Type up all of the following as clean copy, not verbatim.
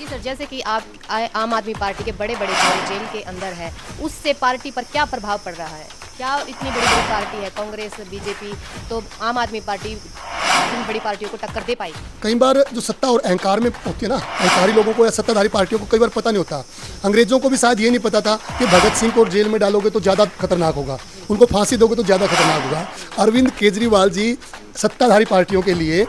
जी sir, जैसे कि आप आम आदमी पार्टी के बड़े बड़े चेहरे जेल के अंदर है, उससे पार्टी पर क्या प्रभाव पड़ रहा है? क्या इतनी बड़ी बड़ी पार्टी है कांग्रेस बीजेपी, तो आम आदमी पार्टी इन बड़ी पार्टियों को टक्कर दे पाएगी? कई बार जो सत्ता और अहंकार में होती है ना, अहंकारी लोगों को या सत्ताधारी पार्टियों को कई बार पता नहीं होता। अंग्रेजों को भी शायद ये नहीं पता था कि भगत सिंह को जेल में डालोगे तो ज़्यादा खतरनाक होगा, उनको फांसी दोगे तो ज़्यादा खतरनाक होगा। अरविंद केजरीवाल जी सत्ताधारी पार्टियों के लिए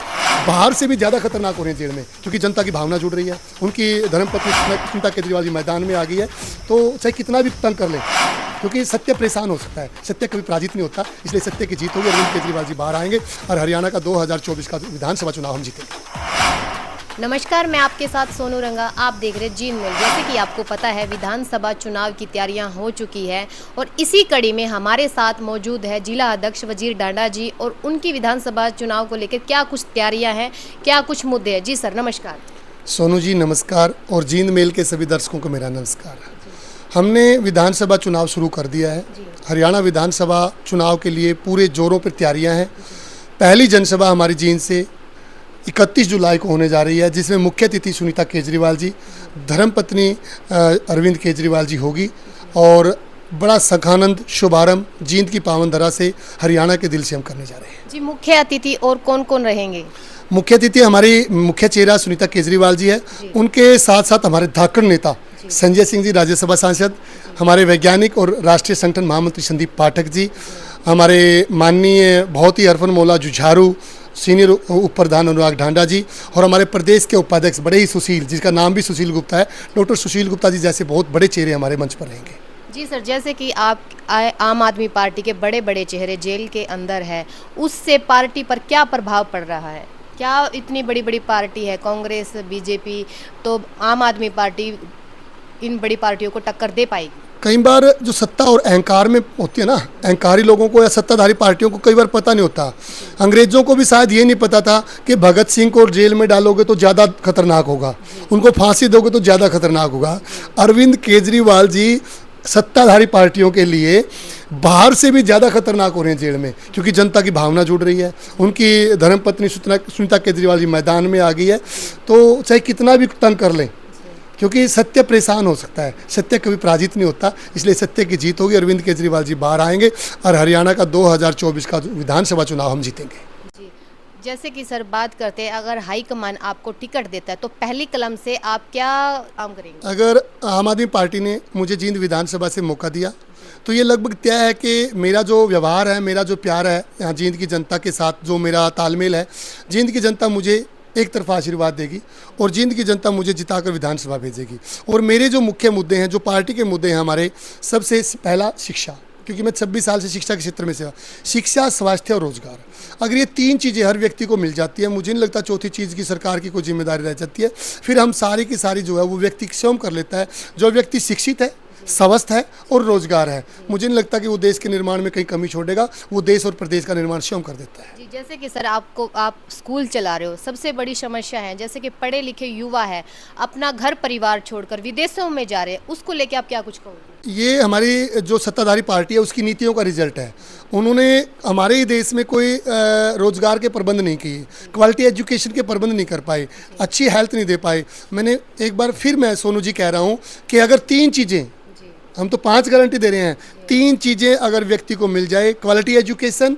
बाहर से भी ज़्यादा खतरनाक हो रहे हैं जेल में, क्योंकि जनता की भावना जुड़ रही है। उनकी धर्मपत्नी सुनीता केजरीवाल जी मैदान में आ गई है, तो चाहे कितना भी तंग कर ले, क्योंकि सत्य परेशान हो सकता है, सत्य कभी पराजित नहीं होता। इसलिए सत्य की जीत होगी, अरविंद केजरीवाल जी बाहर आएंगे और हरियाणा का 2024 का विधानसभा चुनाव हम जीतेंगे। नमस्कार, मैं आपके साथ सोनू रंगा। आप देख रहे जींद मिल। जैसे कि आपको पता है विधानसभा चुनाव की तैयारियां हो चुकी है और इसी कड़ी में हमारे साथ मौजूद है जिला अध्यक्ष वजीर डांडा जी और उनकी विधानसभा चुनाव को लेकर क्या कुछ तैयारियां हैं, क्या कुछ मुद्दे हैं। जी सर नमस्कार। सोनू जी नमस्कार, और जींद मेल के सभी दर्शकों को मेरा नमस्कार। हमने विधानसभा चुनाव शुरू कर दिया है। हरियाणा विधानसभा चुनाव के लिए पूरे जोरों पर तैयारियां हैं। पहली जनसभा हमारी जींद से 31 जुलाई को होने जा रही है, जिसमें मुख्य अतिथि सुनीता केजरीवाल जी, धर्मपत्नी अरविंद केजरीवाल जी होगी और बड़ा सखानंद शुभारंभ जींद की पावन धरा से हरियाणा के दिल से हम करने जा रहे हैं। जी, मुख्य अतिथि और कौन कौन रहेंगे? मुख्य अतिथि हमारी मुख्य चेहरा सुनीता केजरीवाल जी है, उनके साथ साथ हमारे धाकड़ नेता संजय सिंह जी राज्यसभा सांसद, हमारे वैज्ञानिक और राष्ट्रीय संगठन महामंत्री संदीप पाठक जी, हमारे माननीय बहुत ही हरफन मौला जुझारू सीनियर उप प्रधान अनुराग ढांडा जी, और हमारे प्रदेश के उपाध्यक्ष बड़े ही सुशील, जिसका नाम भी सुशील गुप्ता है, डॉक्टर सुशील गुप्ता जी जैसे बहुत बड़े चेहरे हमारे मंच पर रहेंगे। जी सर, जैसे कि आप आम आदमी पार्टी के बड़े बड़े चेहरे जेल के अंदर है, उससे पार्टी पर क्या प्रभाव पड़ रहा है? क्या इतनी बड़ी बड़ी पार्टी है कांग्रेस बीजेपी, तो आम आदमी पार्टी इन बड़ी पार्टियों को टक्कर दे पाएगी? कई बार जो सत्ता और अहंकार में होती है ना, अहंकारी लोगों को या सत्ताधारी पार्टियों को कई बार पता नहीं होता। अंग्रेजों को भी शायद ये नहीं पता था कि भगत सिंह को जेल में डालोगे तो ज़्यादा खतरनाक होगा, उनको फांसी दोगे तो ज़्यादा खतरनाक होगा। अरविंद केजरीवाल जी सत्ताधारी पार्टियों के लिए बाहर से भी ज़्यादा खतरनाक हो रहे हैं जेल में, क्योंकि जनता की भावना जुड़ रही है। उनकी धर्मपत्नी सुनीता केजरीवाल जी मैदान में आ गई है, तो चाहे कितना भी तंग कर लें, क्योंकि सत्य परेशान हो सकता है, सत्य कभी पराजित नहीं होता। इसलिए सत्य की जीत होगी, अरविंद केजरीवाल जी बाहर आएंगे और हरियाणा का 2024 का विधानसभा चुनाव हम जीतेंगे। जी, जैसे कि सर बात करते हैं, अगर हाईकमान आपको टिकट देता है तो पहली कलम से आप क्या काम करेंगे? अगर आम आदमी पार्टी ने मुझे जींद विधानसभा से मौका दिया तो ये लगभग तय है कि मेरा जो व्यवहार है, मेरा जो प्यार है यहाँ जींद की जनता के साथ, जो मेरा तालमेल है, जींद की जनता मुझे एक तरफा आशीर्वाद देगी और जींद की जनता मुझे जिताकर विधानसभा भेजेगी। और मेरे जो मुख्य मुद्दे हैं, जो पार्टी के मुद्दे हैं हमारे, सबसे पहला शिक्षा, क्योंकि मैं 26 साल से शिक्षा के क्षेत्र में सेवा, शिक्षा, स्वास्थ्य और रोजगार। अगर ये तीन चीज़ें हर व्यक्ति को मिल जाती है, मुझे नहीं लगता चौथी चीज़ की सरकार की कोई जिम्मेदारी रह जाती है। फिर हम सारी की सारी जो है वो व्यक्ति स्वयं कर लेता है। जो व्यक्ति शिक्षित है, स्वस्थ है और रोजगार है, मुझे नहीं लगता कि वो देश के निर्माण में कहीं कमी छोड़ेगा, वो देश और प्रदेश का निर्माण स्वयं कर देता है। जी, जैसे कि सर आप स्कूल चला रहे हो, सबसे बड़ी समस्या है जैसे कि पढ़े लिखे युवा है अपना घर परिवार छोड़कर विदेशों में जा रहे हैं, उसको लेके आप क्या कुछ कहोगे? ये हमारी जो सत्ताधारी पार्टी है उसकी नीतियों का रिजल्ट है। उन्होंने हमारे ही देश में कोई रोजगार के प्रबंध नहीं किए, क्वालिटी एजुकेशन के प्रबंध नहीं कर पाए, अच्छी हेल्थ नहीं दे पाए। मैंने एक बार फिर मैं सोनू जी कह रहा हूँ कि अगर तीन चीज़ें, हम तो 5 गारंटी दे रहे हैं, तीन चीज़ें अगर व्यक्ति को मिल जाए, क्वालिटी एजुकेशन,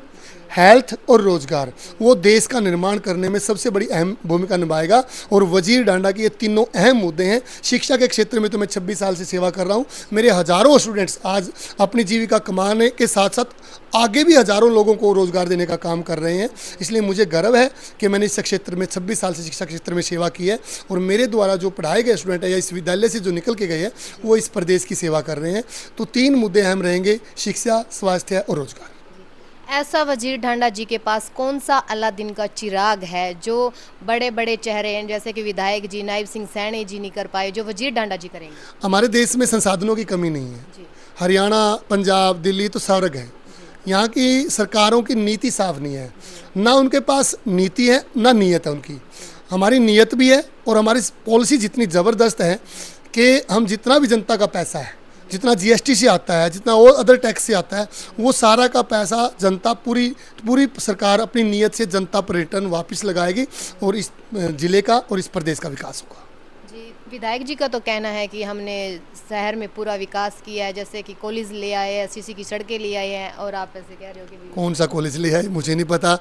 हेल्थ और रोजगार, वो देश का निर्माण करने में सबसे बड़ी अहम भूमिका निभाएगा। और वजीर डांडा की ये तीनों अहम मुद्दे हैं। शिक्षा के क्षेत्र में तो मैं 26 साल से सेवा कर रहा हूँ। मेरे हज़ारों स्टूडेंट्स आज अपनी जीविका कमाने के साथ साथ आगे भी हज़ारों लोगों को रोज़गार देने का काम कर रहे हैं। इसलिए मुझे गर्व है कि मैंने इस क्षेत्र में 26 साल से शिक्षा के क्षेत्र में सेवा की है और मेरे द्वारा जो पढ़ाए गए स्टूडेंट है या इस विद्यालय से जो निकल के गए हैं वो इस प्रदेश की सेवा कर रहे हैं। तो तीन मुद्दे अहम रहेंगे, शिक्षा, स्वास्थ्य और रोजगार। ऐसा वजीर ढांडा जी के पास कौन सा अलादीन का चिराग है जो बड़े बड़े चेहरे हैं जैसे कि विधायक जी, नायब सिंह सैनी जी नहीं कर पाए, जो वजीर ढांडा जी करेंगे? हमारे देश में संसाधनों की कमी नहीं है। हरियाणा, पंजाब, दिल्ली तो स्वर्ग है। यहाँ की सरकारों की नीति साफ नहीं है, ना उनके पास नीति है ना नीयत है उनकी। हमारी नीयत भी है और हमारी पॉलिसी जितनी ज़बरदस्त है कि हम जितना भी जनता का पैसा है, जितना जीएसटी से आता है, जितना और अदर टैक्स से आता है, वो सारा का पैसा जनता पूरी सरकार अपनी नीयत से जनता पर रिटर्न वापस लगाएगी और इस जिले का और इस प्रदेश का विकास होगा। जी, विधायक जी का तो कहना है कि हमने शहर में पूरा विकास किया है, जैसे कि कॉलेज ले आए हैं, सीसी की सड़कें ले आए हैं, और आप ऐसे कह रहे हो कि कौन सा कॉलेज लिया है मुझे नहीं पता।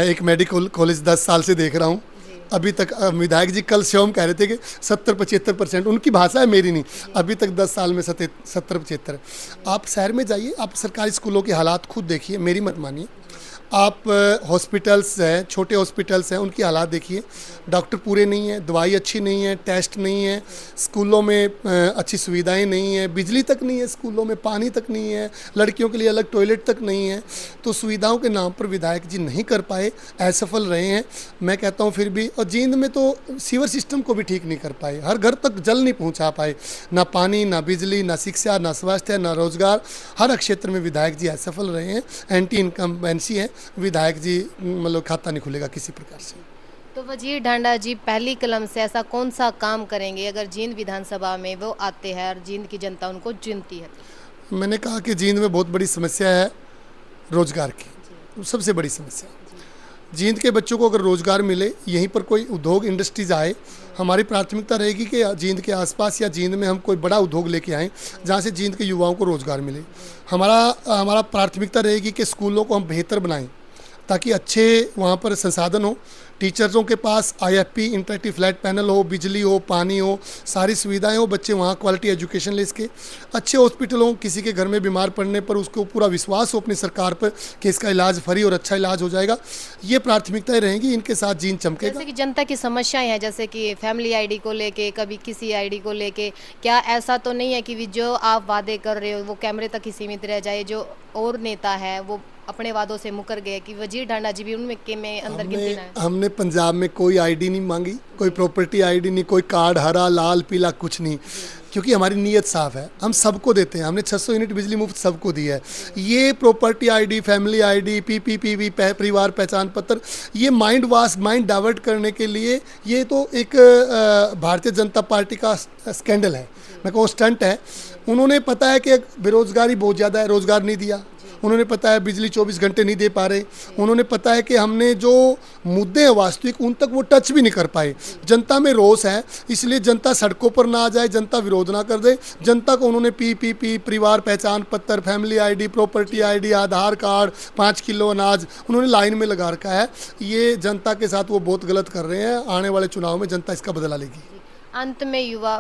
एक मेडिकल कॉलेज 10 साल से देख रहा हूँ जी। अभी तक। विधायक जी कल शिवम कह रहे थे कि 70-75%, उनकी भाषा है मेरी नहीं। अभी तक 10 साल में 70-75। आप शहर में जाइए, आप सरकारी स्कूलों के हालात खुद देखिए, मेरी मत मानिए। आप हॉस्पिटल्स हैं, छोटे हॉस्पिटल्स हैं, उनकी हालात देखिए। डॉक्टर पूरे नहीं हैं, दवाई अच्छी नहीं है, टेस्ट नहीं है, स्कूलों में अच्छी सुविधाएं नहीं है, बिजली तक नहीं है, स्कूलों में पानी तक नहीं है, लड़कियों के लिए अलग टॉयलेट तक नहीं है। तो सुविधाओं के नाम पर विधायक जी नहीं कर पाए, असफल रहे हैं। मैं कहता हूँ फिर भी, और जींद में तो सीवर सिस्टम को भी ठीक नहीं कर पाए, हर घर तक जल नहीं पहुँचा पाए। ना पानी, ना बिजली, ना शिक्षा, ना स्वास्थ्य, ना रोजगार, हर क्षेत्र में विधायक जी असफल रहे हैं। एंटी इनकम्बेंसी है, विधायक जी मतलब खाता नहीं खुलेगा किसी प्रकार से। तो वजीर ढांडा जी पहली कलम से ऐसा कौन सा काम करेंगे अगर जींद विधानसभा में वो आते हैं और जींद की जनता उनको चुनती है? मैंने कहा कि जींद में बहुत बड़ी समस्या है रोजगार की, सबसे बड़ी समस्या। जींद के बच्चों को अगर रोजगार मिले, यहीं पर कोई उद्योग इंडस्ट्रीज आए, हमारी प्राथमिकता रहेगी कि जींद के आसपास या जींद में हम कोई बड़ा उद्योग लेके आएँ जहाँ से जींद के युवाओं को रोजगार मिले। हमारा प्राथमिकता रहेगी कि स्कूलों को हम बेहतर बनाएं ताकि अच्छे वहाँ पर संसाधन हो, टीचर्सों के पास IFP इंटरेक्टिव फ्लैट पैनल हो, बिजली हो, पानी हो, सारी सुविधाएं हो, बच्चे वहाँ क्वालिटी एजुकेशन ले सके, अच्छे हॉस्पिटल हो, किसी के घर में बीमार पड़ने पर उसको पूरा विश्वास हो अपनी सरकार पर कि इसका इलाज फ्री और अच्छा इलाज हो जाएगा। ये प्राथमिकताएं रहेंगी, इनके साथ जींद चमकेगा। जैसे कि जनता की समस्याएं हैं, जैसे कि फैमिली आईडी को लेके, कभी किसी आईडी को लेके, क्या ऐसा तो नहीं है कि जो आप वादे कर रहे हो वो कैमरे तक ही सीमित रह जाए? जो और नेता है वो अपने वादों से मुकर गए कि वजीर ढांडा जी भी उनमें के में अंदर गिनती ना है। हमने पंजाब में कोई आईडी नहीं मांगी, कोई प्रॉपर्टी आईडी नहीं, कोई कार्ड हरा लाल पीला कुछ नहीं, क्योंकि हमारी नीयत साफ है, हम सबको देते हैं। हमने 600 यूनिट बिजली मुफ्त सबको दी है। ये property ID, family ID, PPPV परिवार पहचान पत्र, ये माइंड वाश, माइंड डाइवर्ट करने के लिए, ये तो एक भारतीय जनता पार्टी का स्कैंडल है, मैं कहूँ स्टंट है। उन्होंने पता है कि बेरोजगारी बहुत ज़्यादा है, रोजगार नहीं दिया। उन्होंने पता है बिजली 24 घंटे नहीं दे पा रहे। उन्होंने पता है कि हमने जो मुद्दे हैं वास्तविक, उन तक वो टच भी नहीं कर पाए। जनता में रोष है, इसलिए जनता सड़कों पर ना आ जाए, जनता विरोध ना कर दे। जनता को उन्होंने PPP परिवार पहचान पत्र, फैमिली आईडी, प्रॉपर्टी आईडी, आधार कार्ड, 5 किलो अनाज उन्होंने लाइन में लगा रखा है। ये जनता के साथ वो बहुत गलत कर रहे हैं। आने वाले चुनाव में जनता इसका बदला लेगी। अंत में युवा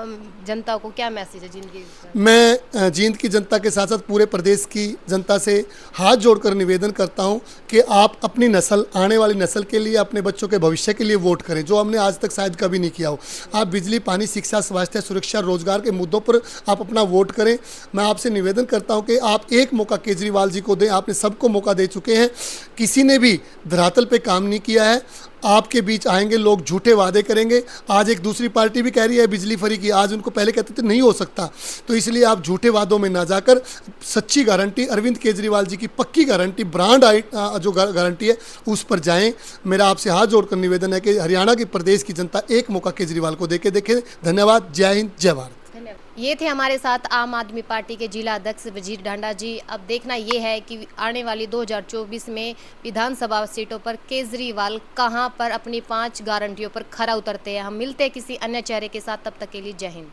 जनता को क्या मैसेज है जिनकी? मैं जींद की जनता के साथ साथ पूरे प्रदेश की जनता से हाथ जोड़कर निवेदन करता हूं कि आप अपनी नस्ल, आने वाली नस्ल के लिए, अपने बच्चों के भविष्य के लिए वोट करें, जो हमने आज तक शायद कभी नहीं किया हो। आप बिजली, पानी, शिक्षा, स्वास्थ्य, सुरक्षा, रोजगार के मुद्दों पर आप अपना वोट करें। मैं आपसे निवेदन करता हूं कि आप एक मौका केजरीवाल जी को दें। आपने सबको मौका दे चुके हैं, किसी ने भी धरातल पे काम नहीं किया है। आपके बीच आएंगे लोग, झूठे वादे करेंगे। आज एक दूसरी पार्टी भी कह रही है बिजली फ्री की, आज उनको पहले कहते थे नहीं हो सकता। तो इसलिए आप झूठे वादों में ना जाकर सच्ची गारंटी, अरविंद केजरीवाल जी की पक्की गारंटी, ब्रांड जो गारंटी है उस पर जाएं। मेरा आपसे हाथ जोड़कर निवेदन है कि हरियाणा के प्रदेश की जनता एक मौका केजरीवाल को देके देखे। धन्यवाद। जय हिंद, जय भारत। ये थे हमारे साथ आम आदमी पार्टी के जिला अध्यक्ष वजीर ढांडा जी। अब देखना ये है कि आने वाली 2024 में विधानसभा सीटों पर केजरीवाल कहां पर अपनी 5 गारंटियों पर खरा उतरते हैं। हम मिलते हैं किसी अन्य चेहरे के साथ, तब तक के लिए जय हिंद।